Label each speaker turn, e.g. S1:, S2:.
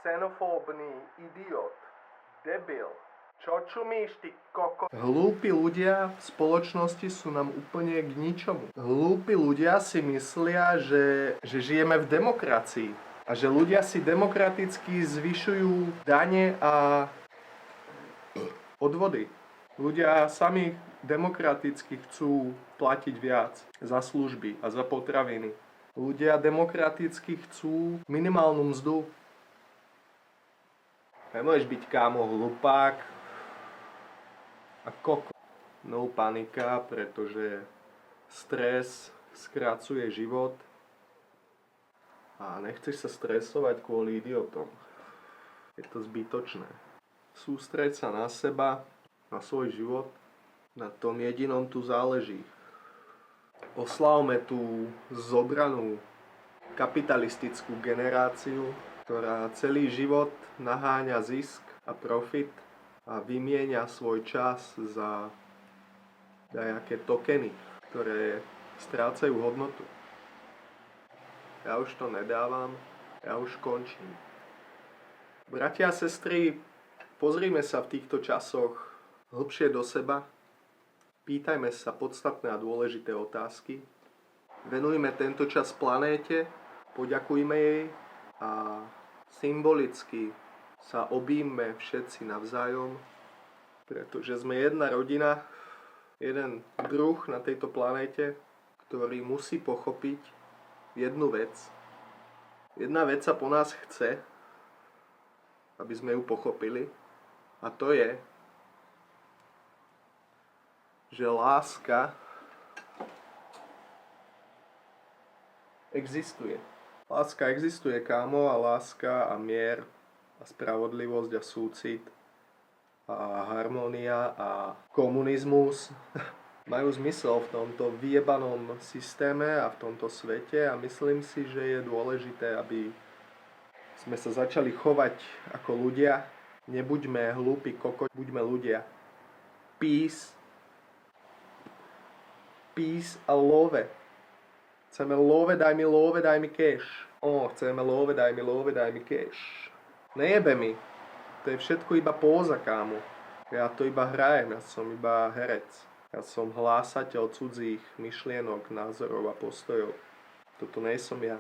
S1: xenofóbny idiot, debil. Čo čumíš, ty koko? Hlúpi ľudia v spoločnosti sú nám úplne k ničomu. Hlúpi ľudia si myslia, že žijeme v demokracii a že ľudia si demokraticky zvyšujú dane a odvody. Ľudia sami demokraticky chcú platiť viac za služby a za potraviny. Ľudia demokraticky chcú minimálnu mzdu. Nemôžeš byť, kámo, hlupák a koko. No panika, pretože stres skracuje život a nechceš sa stresovať kvôli idiotom. Je to zbytočné. Sústreď sa na seba, na svoj život. Na tom jedinom tu záleží. Oslavme tú zobranú kapitalistickú generáciu, ktorá celý život naháňa zisk a profit a vymieňa svoj čas za dajaké tokeny, ktoré strácajú hodnotu. Ja už to nedávam, ja už končím. Bratia a sestry, pozrime sa v týchto časoch hlbšie do seba, pýtajme sa podstatné a dôležité otázky, venujme tento čas planéte, poďakujme jej a symbolicky sa objíme všetci navzájom, pretože sme jedna rodina, jeden druh na tejto planéte, ktorý musí pochopiť jednu vec. Jedna vec sa po nás chce, aby sme ju pochopili, a to je, že láska existuje. Láska existuje, kámo, a láska a mier a spravodlivosť a súcit a harmónia a komunizmus majú zmysel v tomto vyjebanom systéme a v tomto svete a myslím si, že je dôležité, aby sme sa začali chovať ako ľudia. Nebuďme hlúpi kokot, buďme ľudia. Peace. Peace a love. Chceme love, daj mi cash. Chceme love, daj mi cash. Nejebe mi. To je všetko iba póza, kámo. Ja to iba hrajem, ja som iba herec. Ja som hlásateľ cudzích myšlienok, názorov a postojov. Toto nejsom ja.